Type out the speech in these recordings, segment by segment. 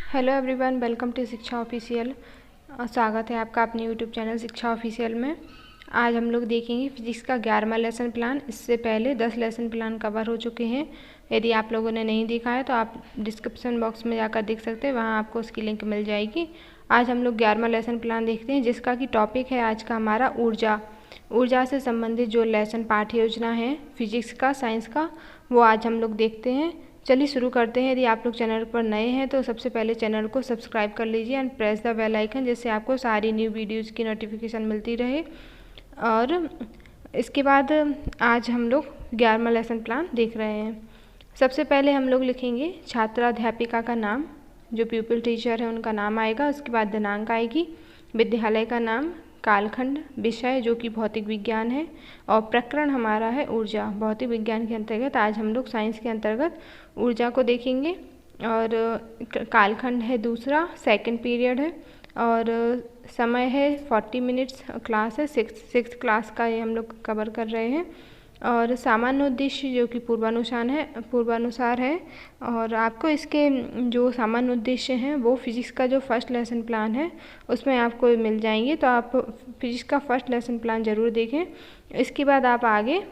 Hello everyone, welcome to शिक्षा official. स्वागत है आपका अपने यूट्यूब चैनल शिक्षा ऑफिशियल में। आज हम लोग देखेंगे फिजिक्स का 11वां लेसन प्लान। इससे पहले 10 लेसन प्लान कवर हो चुके हैं। यदि आप लोगों ने नहीं देखा है तो आप डिस्क्रिप्शन बॉक्स में जाकर देख सकते हैं, वहाँ आपको उसकी लिंक मिल जाएगी। आज हम लोग 11वां लेसन प्लान देखते हैं, जिसका कि टॉपिक है आज का हमारा ऊर्जा से संबंधित जो लेसन पाठ्य योजना है फिजिक्स का, साइंस का, वो आज हम लोग देखते हैं। चलिए शुरू करते हैं। यदि आप लोग चैनल पर नए हैं तो सबसे पहले चैनल को सब्सक्राइब कर लीजिए and press the bell icon, जिससे आपको सारी न्यू वीडियोज़ की नोटिफिकेशन मिलती रहे। और इसके बाद आज हम लोग 11वां लेसन प्लान देख रहे हैं। सबसे पहले हम लोग लिखेंगे छात्राध्यापिका का नाम, जो प्यूपिल टीचर है उनका नाम आएगा। उसके बाद दिनांक आएगी, विद्यालय का नाम, कालखंड, विषय जो कि भौतिक विज्ञान है, और प्रकरण हमारा है ऊर्जा। भौतिक विज्ञान के अंतर्गत आज हम लोग साइंस के अंतर्गत ऊर्जा को देखेंगे। और कालखंड है दूसरा, सेकंड पीरियड है, और समय है 40 मिनट्स, क्लास है सिक्स क्लास का, ये हम लोग कवर कर रहे हैं। और सामान्य उद्देश्य जो कि पूर्वानुसार है। और आपको इसके जो सामान्य उद्देश्य हैं वो फिजिक्स का जो फर्स्ट लेसन प्लान है उसमें आपको मिल जाएंगे, तो आप फिजिक्स का फर्स्ट लेसन प्लान ज़रूर देखें। इसके बाद आप आगे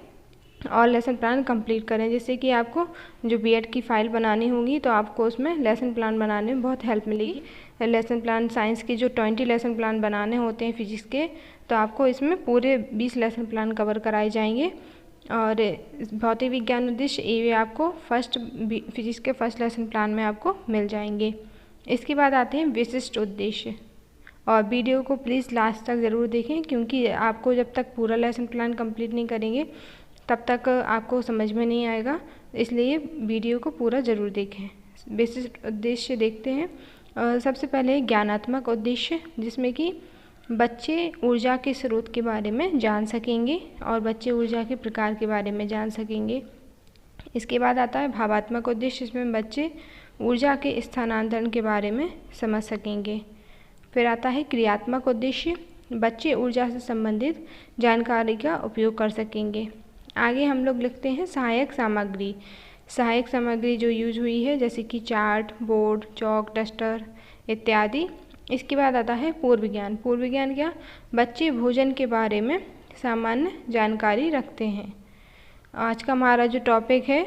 और लेसन प्लान कंप्लीट करें। जैसे कि आपको जो बीएड की फ़ाइल बनानी होगी तो आपको उसमें लेसन प्लान बनाने में बहुत हेल्प मिलेगी। लेसन प्लान साइंस के जो 20 लेसन प्लान बनाने होते हैं फिजिक्स के, तो आपको इसमें पूरे 20 लेसन प्लान कवर कराए जाएंगे। और भौतिक विज्ञान उद्देश्य ये आपको फिजिक्स के फर्स्ट लेसन प्लान में आपको मिल जाएंगे। इसके बाद आते हैं विशिष्ट उद्देश्य। और वीडियो को प्लीज़ लास्ट तक ज़रूर देखें, क्योंकि आपको जब तक पूरा लेसन प्लान कंप्लीट नहीं करेंगे तब तक आपको समझ में नहीं आएगा, इसलिए वीडियो को पूरा ज़रूर देखें। विशिष्ट उद्देश्य देखते हैं। सबसे पहले ज्ञानात्मक उद्देश्य, जिसमें कि बच्चे ऊर्जा के स्रोत के बारे में जान सकेंगे और बच्चे ऊर्जा के प्रकार के बारे में जान सकेंगे। इसके बाद आता है भावात्मक उद्देश्य, इसमें बच्चे ऊर्जा के स्थानांतरण के बारे में समझ सकेंगे। फिर आता है क्रियात्मक उद्देश्य, बच्चे ऊर्जा से संबंधित जानकारी का उपयोग कर सकेंगे। आगे हम लोग लिखते हैं सहायक सामग्री जो यूज हुई है, जैसे कि चार्ट, बोर्ड, चौक, डस्टर इत्यादि। इसके बाद आता है पूर्व विज्ञान क्या, बच्चे भोजन के बारे में सामान्य जानकारी रखते हैं। आज का हमारा जो टॉपिक है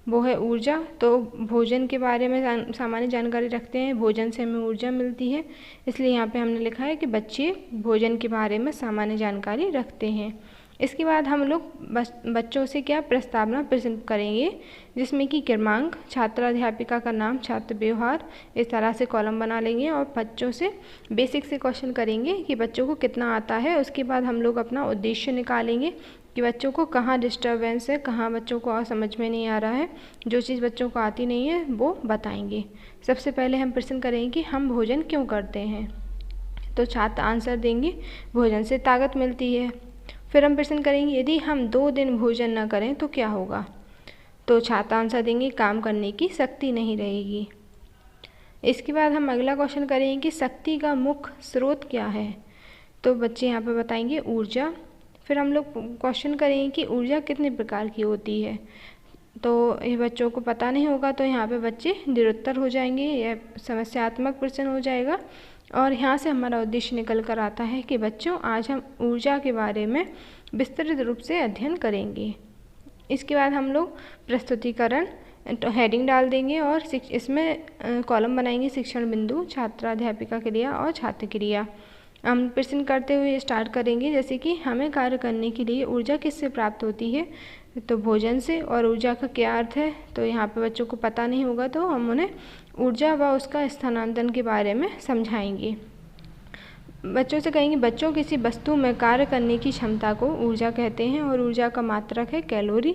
वो है ऊर्जा, तो भोजन के बारे में सामान्य जानकारी रखते हैं। भोजन से हमें ऊर्जा मिलती है, इसलिए यहाँ पे हमने लिखा है कि बच्चे भोजन के बारे में सामान्य जानकारी रखते हैं। इसके बाद हम लोग बच्चों से क्या प्रस्तावना प्रेजेंट करेंगे, जिसमें कि क्रमांक, छात्राध्यापिका का नाम, छात्र व्यवहार, इस तरह से कॉलम बना लेंगे। और बच्चों से बेसिक से क्वेश्चन करेंगे कि बच्चों को कितना आता है। उसके बाद हम लोग अपना उद्देश्य निकालेंगे कि बच्चों को कहाँ डिस्टर्बेंस है, कहाँ बच्चों को समझ में नहीं आ रहा है, जो चीज़ बच्चों को आती नहीं है वो बताएंगे। सबसे पहले हम प्रश्न करेंगे कि हम भोजन क्यों करते हैं, तो छात्र आंसर देंगे भोजन से ताकत मिलती है। फिर हम प्रश्न करेंगे यदि हम 2 दिन भोजन न करें तो क्या होगा, तो छात्र आंसर देंगे काम करने की शक्ति नहीं रहेगी। इसके बाद हम अगला क्वेश्चन करेंगे कि शक्ति का मुख्य स्रोत क्या है, तो बच्चे यहाँ पे बताएंगे ऊर्जा। फिर हम लोग क्वेश्चन करेंगे कि ऊर्जा कितने प्रकार की होती है, तो ये बच्चों को पता नहीं होगा, तो यहाँ पे बच्चे निरुत्तर हो जाएंगे, यह समस्यात्मक प्रश्न हो जाएगा। और यहाँ से हमारा उद्देश्य निकल कर आता है कि बच्चों आज हम ऊर्जा के बारे में विस्तृत रूप से अध्ययन करेंगे। इसके बाद हम लोग प्रस्तुतिकरण हेडिंग डाल देंगे और इसमें कॉलम बनाएंगे शिक्षण बिंदु, छात्राध्यापिका क्रिया और छात्र क्रिया। हम प्रश्न करते हुए स्टार्ट करेंगे, जैसे कि हमें कार्य करने के लिए ऊर्जा किससे प्राप्त होती है, तो भोजन से। और ऊर्जा का क्या अर्थ है, तो यहाँ पे बच्चों को पता नहीं होगा, तो हम उन्हें ऊर्जा व उसका स्थानांतरण के बारे में समझाएंगे। बच्चों से कहेंगे बच्चों किसी वस्तु में कार्य करने की क्षमता को ऊर्जा कहते हैं, और ऊर्जा का मात्रक है कैलोरी।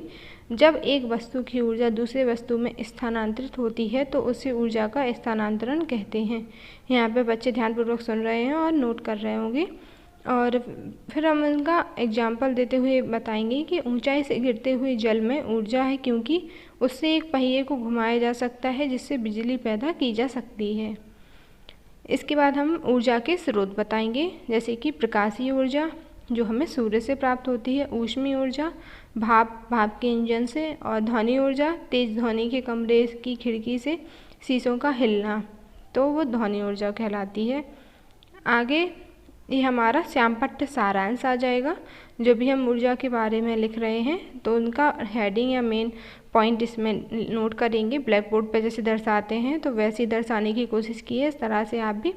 जब एक वस्तु की ऊर्जा दूसरे वस्तु में स्थानांतरित होती है तो उसे ऊर्जा का स्थानांतरण कहते हैं। यहाँ पे बच्चे ध्यानपूर्वक सुन रहे हैं और नोट कर रहे होंगे। और फिर हम इनका एग्जाम्पल देते हुए बताएंगे कि ऊंचाई से गिरते हुए जल में ऊर्जा है, क्योंकि उससे एक पहिए को घुमाया जा सकता है जिससे बिजली पैदा की जा सकती है। इसके बाद हम ऊर्जा के स्रोत बताएंगे, जैसे कि प्रकाशीय ऊर्जा जो हमें सूर्य से प्राप्त होती है, ऊष्मीय ऊर्जा भाप के इंजन से, और ध्वनि ऊर्जा तेज ध्वनि के कमरे की खिड़की से शीशों का हिलना। तो वो ध्वनि ऊर्जा कहलाती है। आगे ये हमारा श्यामपट्ट सारांश आ जाएगा। जो भी हम ऊर्जा के बारे में लिख रहे हैं तो उनका हेडिंग या मेन पॉइंट इसमें नोट करेंगे। ब्लैक बोर्ड पर जैसे दर्शाते हैं तो वैसे ही दर्शाने की कोशिश की है। इस तरह से आप भी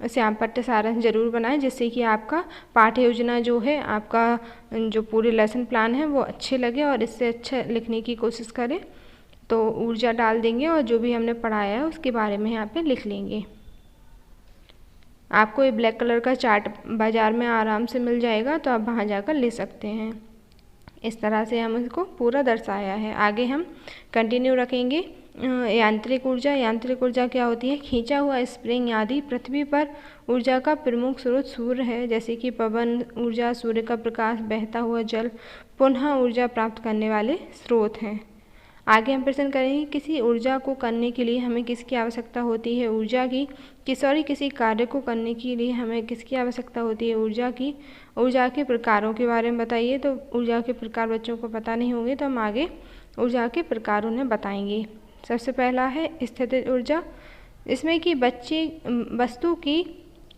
श्यामपट्ट सारांश जरूर बनाएं, जिससे कि आपका पाठ्य योजना जो है, आपका जो पूरे लेसन प्लान है वो अच्छे लगे और इससे अच्छा लिखने की कोशिश करें। तो ऊर्जा डाल देंगे और जो भी हमने पढ़ाया है उसके बारे में यहाँ पे लिख लेंगे। आपको ये ब्लैक कलर का चार्ट बाज़ार में आराम से मिल जाएगा, तो आप वहाँ जाकर ले सकते हैं। इस तरह से हम इसको पूरा दर्शाया है। आगे हम कंटिन्यू रखेंगे। यांत्रिक ऊर्जा। यांत्रिक ऊर्जा क्या होती है? खींचा हुआ स्प्रिंग आदि पृथ्वी पर ऊर्जा का प्रमुख स्रोत सूर्य है, जैसे कि पवन ऊर्जा, सूर्य का प्रकाश, बहता हुआ जल पुनः ऊर्जा प्राप्त करने वाले स्रोत हैं। आगे हम प्रश्न करेंगे, किसी ऊर्जा को करने के लिए हमें किसकी आवश्यकता होती है? ऊर्जा की। किसी कार्य को करने के लिए हमें किसकी आवश्यकता होती है? ऊर्जा की। ऊर्जा के प्रकारों के बारे में बताइए। तो ऊर्जा के प्रकार बच्चों को पता नहीं होंगे, तो हम आगे ऊर्जा के प्रकार उन्हें बताएंगे। सबसे पहला है स्थितिज ऊर्जा। इसमें कि वस्तु की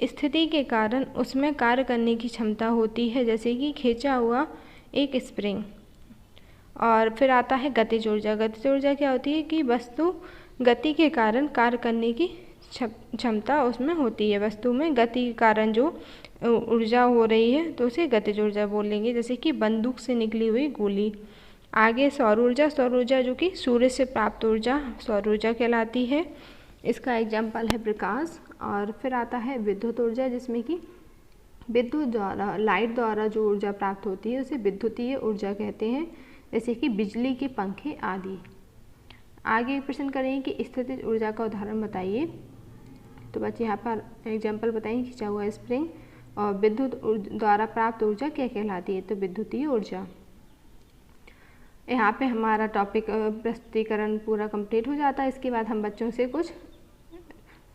स्थिति के कारण उसमें कार्य करने की क्षमता होती है, जैसे कि खींचा हुआ एक स्प्रिंग। और फिर आता है गतिज ऊर्जा। गतिज ऊर्जा क्या होती है? कि वस्तु गति के कारण कार्य करने की क्षमता उसमें होती है। वस्तु में गति के कारण जो ऊर्जा हो रही है तो उसे गतिज ऊर्जा बोलेंगे, जैसे कि बंदूक से निकली हुई गोली। आगे सौर ऊर्जा। सौर ऊर्जा जो कि सूर्य से प्राप्त ऊर्जा सौर ऊर्जा कहलाती है। इसका एग्जाम्पल है प्रकाश। और फिर आता है विद्युत ऊर्जा, जिसमें कि विद्युत द्वारा, लाइट द्वारा जो ऊर्जा प्राप्त होती है उसे विद्युतीय ऊर्जा कहते हैं, जैसे कि बिजली के पंखे आदि। आगे प्रश्न करेंगे कि स्थितिज ऊर्जा का उदाहरण बताइए। तो बच्चे यहाँ पर एग्जाम्पल बताएंगे, खींचा हुआ स्प्रिंग। और विद्युत द्वारा प्राप्त ऊर्जा क्या कहलाती है? तो विद्युतीय ऊर्जा। यहाँ पे हमारा टॉपिक प्रस्तुतिकरण पूरा कंप्लीट हो जाता है। इसके बाद हम बच्चों से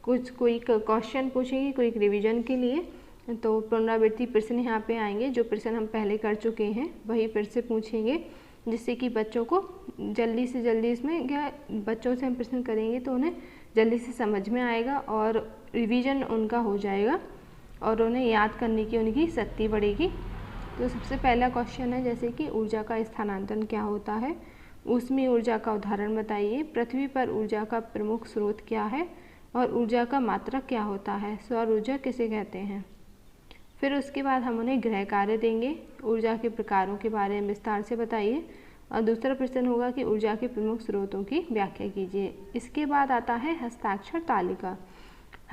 कोई क्वेश्चन पूछेंगे, कोई रिवीजन के लिए। तो पुनरावृत्ति प्रश्न यहाँ पे आएंगे। जो प्रश्न हम पहले कर चुके हैं वही फिर से पूछेंगे, जिससे कि बच्चों को जल्दी से जल्दी, इसमें क्या बच्चों से हम प्रश्न करेंगे तो उन्हें जल्दी से समझ में आएगा और रिवीजन उनका हो जाएगा और उन्हें याद करने की उनकी शक्ति बढ़ेगी। तो सबसे पहला क्वेश्चन है, जैसे कि ऊर्जा का स्थानांतरण क्या होता है? ऊष्मीय ऊर्जा का उदाहरण बताइए। पृथ्वी पर ऊर्जा का प्रमुख स्रोत क्या है और ऊर्जा का मात्रक क्या होता है? सौर ऊर्जा किसे कहते हैं? फिर उसके बाद हम उन्हें गृह कार्य देंगे। ऊर्जा के प्रकारों के बारे में विस्तार से बताइए। और दूसरा प्रश्न होगा कि ऊर्जा के प्रमुख स्रोतों की व्याख्या कीजिए। इसके बाद आता है हस्ताक्षर तालिका।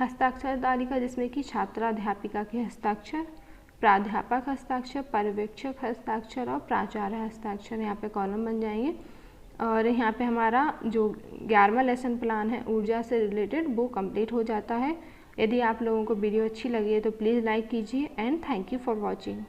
हस्ताक्षर तालिका, जिसमें कि छात्राध्यापिका के हस्ताक्षर, प्राध्यापक हस्ताक्षर, पर्यवेक्षक हस्ताक्षर और प्राचार्य हस्ताक्षर यहाँ पे कॉलम बन जाएंगे। और यहाँ पे हमारा जो 11वां लेसन प्लान है ऊर्जा से रिलेटेड वो कंप्लीट हो जाता है। यदि आप लोगों को वीडियो अच्छी लगी है तो प्लीज़ लाइक कीजिए and thank you for watching.